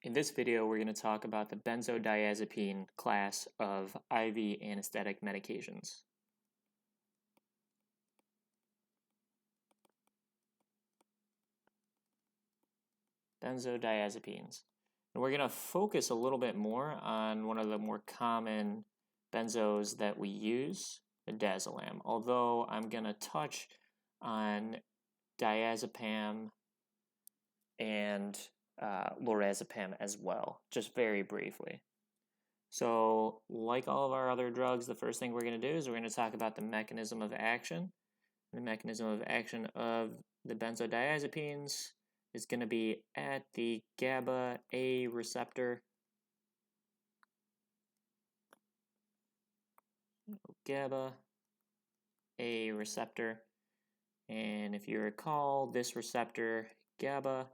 In this video, we're going to talk about the benzodiazepine class of IV anesthetic medications. Benzodiazepines. And we're going to focus a little bit more on one of the more common benzos that we use, midazolam, although I'm going to touch on diazepam and lorazepam as well, just very briefly. So, like all of our other drugs, the first thing we're going to do is we're going to talk about the mechanism of action. The mechanism of action of the benzodiazepines is going to be at the GABA A receptor. GABA A receptor. And if you recall, this receptor, GABA,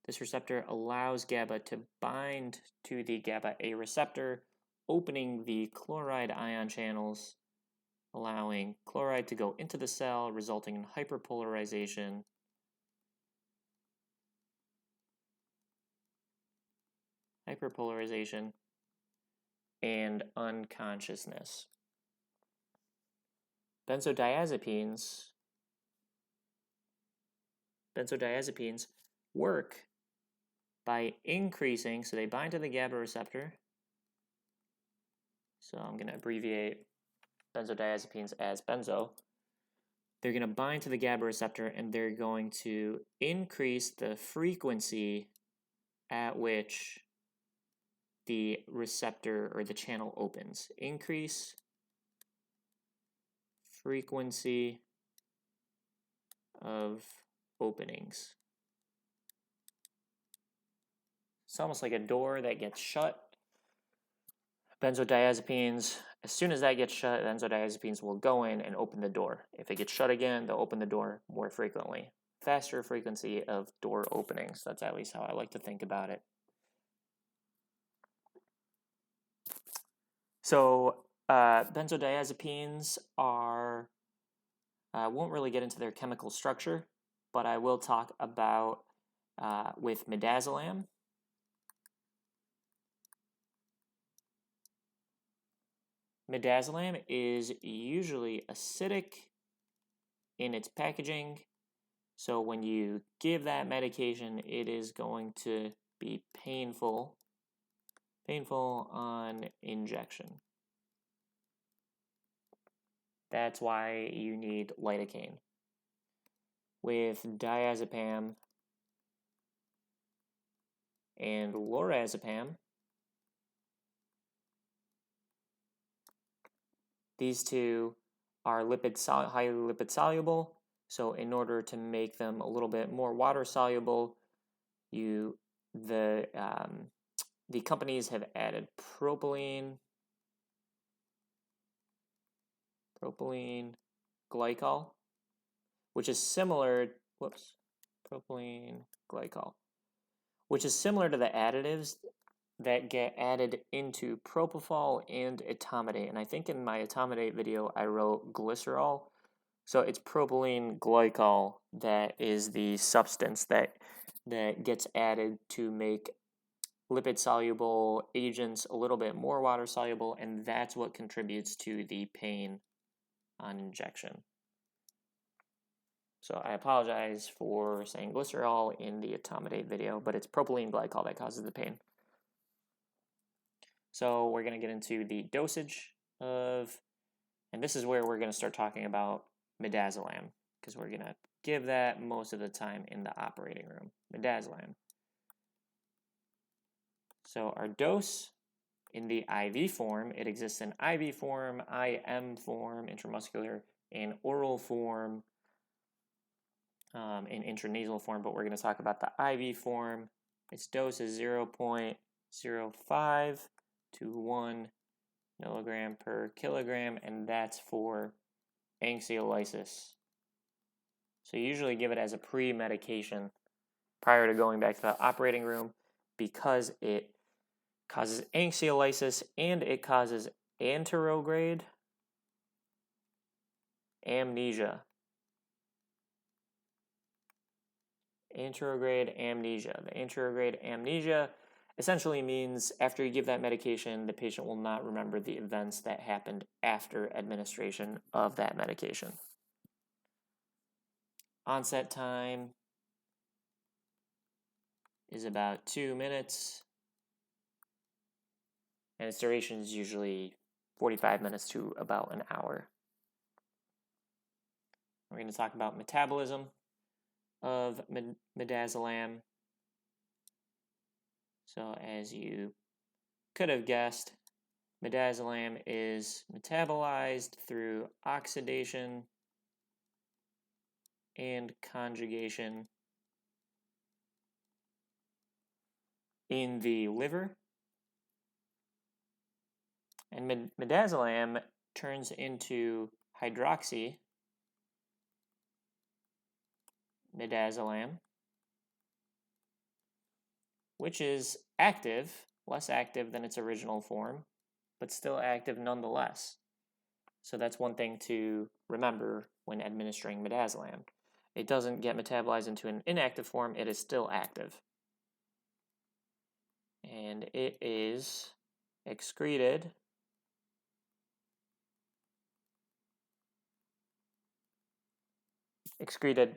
this receptor allows GABA to bind to the GABA A receptor, opening the chloride ion channels, allowing chloride to go into the cell, resulting in hyperpolarization. And unconsciousness. Benzodiazepines work by increasing, so they bind to the GABA receptor. So I'm going to abbreviate benzodiazepines as benzo. They're going to bind to the GABA receptor and they're going to increase the frequency at which the receptor or the channel opens. Increase frequency of openings. It's almost like a door that gets shut. Benzodiazepines, as soon as that gets shut, benzodiazepines will go in and open the door. If it gets shut again, they'll open the door more frequently. Faster frequency of door openings. That's at least how I like to think about it. So benzodiazepines are, won't really get into their chemical structure, but I will talk about with midazolam. Midazolam is usually acidic in its packaging, so when you give that medication, it is going to be painful on injection. That's why you need lidocaine. With diazepam and lorazepam, these two are highly lipid soluble. So in order to make them a little bit more water soluble, the companies have added propylene glycol, which is similar. Propylene glycol, which is similar to the additives that get added into propofol and etomidate. And I think in my etomidate video, I wrote glycerol. So it's propylene glycol that is the substance that gets added to make lipid-soluble agents a little bit more water-soluble, and that's what contributes to the pain on injection. So I apologize for saying glycerol in the etomidate video, but it's propylene glycol that causes the pain. So we're going to get into the dosage of, and this is where we're going to start talking about midazolam, because we're going to give that most of the time in the operating room. Midazolam. So our dose in the IV form, it exists in IV form, IM form, intramuscular, and oral form, in intranasal form, but we're going to talk about the IV form. Its dose is 0.05 to 1 milligram per kilogram, and that's for anxiolysis. So you usually give it as a pre-medication prior to going back to the operating room because it causes anxiolysis and it causes anterograde amnesia. Anterograde amnesia. The anterograde amnesia essentially means after you give that medication, the patient will not remember the events that happened after administration of that medication. Onset time is about 2 minutes, and its duration is usually 45 minutes to about an hour. We're going to talk about metabolism of midazolam. So as you could have guessed, midazolam is metabolized through oxidation and conjugation in the liver. And midazolam turns into hydroxy midazolam, which is active, less active than its original form, but still active nonetheless. So that's one thing to remember when administering midazolam. It doesn't get metabolized into an inactive form, it is still active. And it is excreted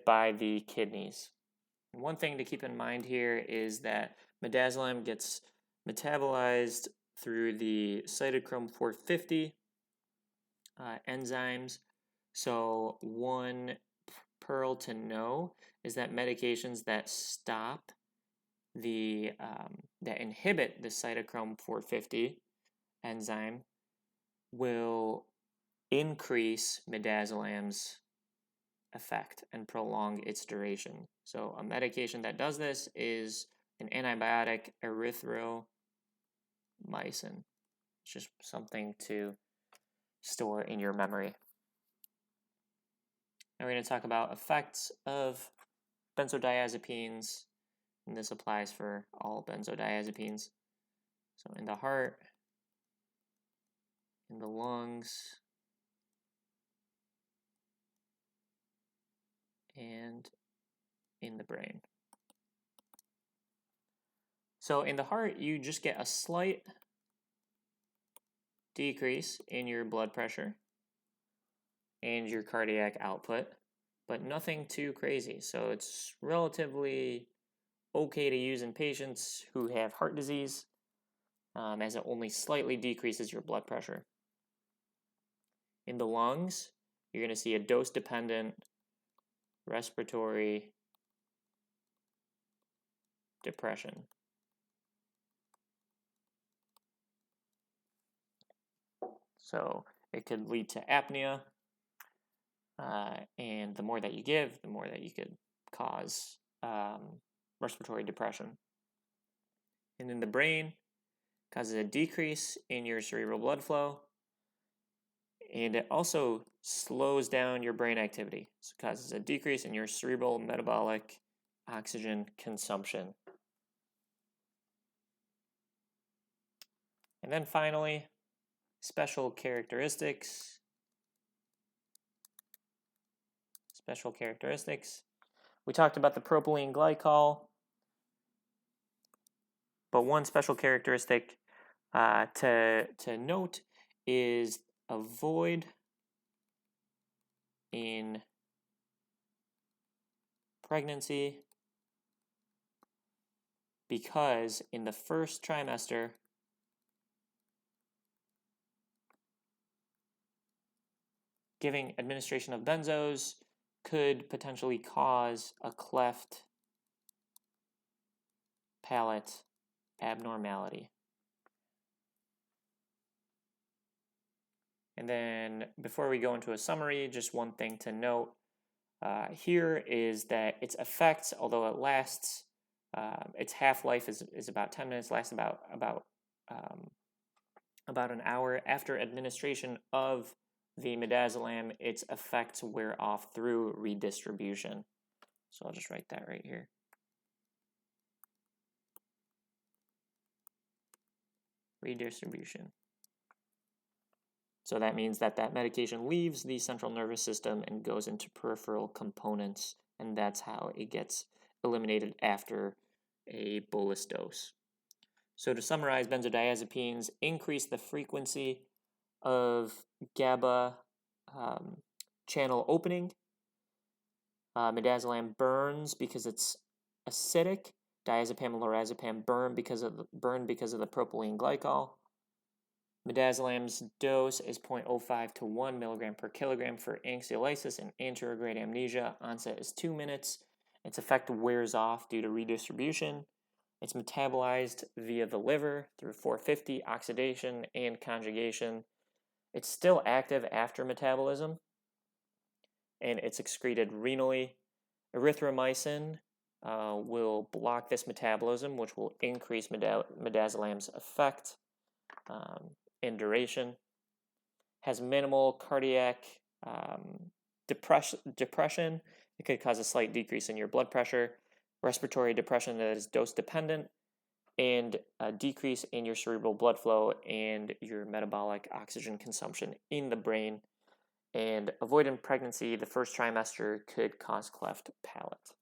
by the kidneys. And one thing to keep in mind here is that midazolam gets metabolized through the cytochrome 450 enzymes. So one pearl to know is that medications that stop that inhibit the cytochrome 450 enzyme will increase midazolam's effect and prolong its duration. So a medication that does this is an antibiotic, erythromycin. It's just something to store in your memory. Now we're going to talk about effects of benzodiazepines, and this applies for all benzodiazepines. So in the heart, in the lungs, and in the brain. So in the heart, you just get a slight decrease in your blood pressure and your cardiac output, but nothing too crazy. So it's relatively okay to use in patients who have heart disease, as it only slightly decreases your blood pressure. In the lungs, you're going to see a dose-dependent respiratory depression. So it could lead to apnea, and the more that you give, the more that you could cause respiratory depression. And in the brain, causes a decrease in your cerebral blood flow, and it also slows down your brain activity. So it causes a decrease in your cerebral metabolic oxygen consumption. And then finally, special characteristics. We talked about the propylene glycol, but one special characteristic to note is avoid in pregnancy, because in the first trimester, giving administration of benzos could potentially cause a cleft palate abnormality. And then before we go into a summary, just one thing to note here is that its effects, although it lasts, its half-life is about 10 minutes, lasts about an hour. After administration of the midazolam, its effects wear off through redistribution. So I'll just write that right here. Redistribution. So that means that medication leaves the central nervous system and goes into peripheral components, and that's how it gets eliminated after a bolus dose. So to summarize, benzodiazepines increase the frequency of GABA channel opening. Midazolam burns because it's acidic. Diazepam and lorazepam burn because of the propylene glycol. Midazolam's dose is 0.05 to 1 milligram per kilogram for anxiolysis and anterograde amnesia. Onset is 2 minutes. Its effect wears off due to redistribution. It's metabolized via the liver through 450, oxidation, and conjugation. It's still active after metabolism, and it's excreted renally. Erythromycin will block this metabolism, which will increase midazolam's effect in duration. Has minimal cardiac depression. It could cause a slight decrease in your blood pressure. Respiratory depression that is dose dependent, and a decrease in your cerebral blood flow and your metabolic oxygen consumption in the brain. And avoiding pregnancy the first trimester could cause cleft palate.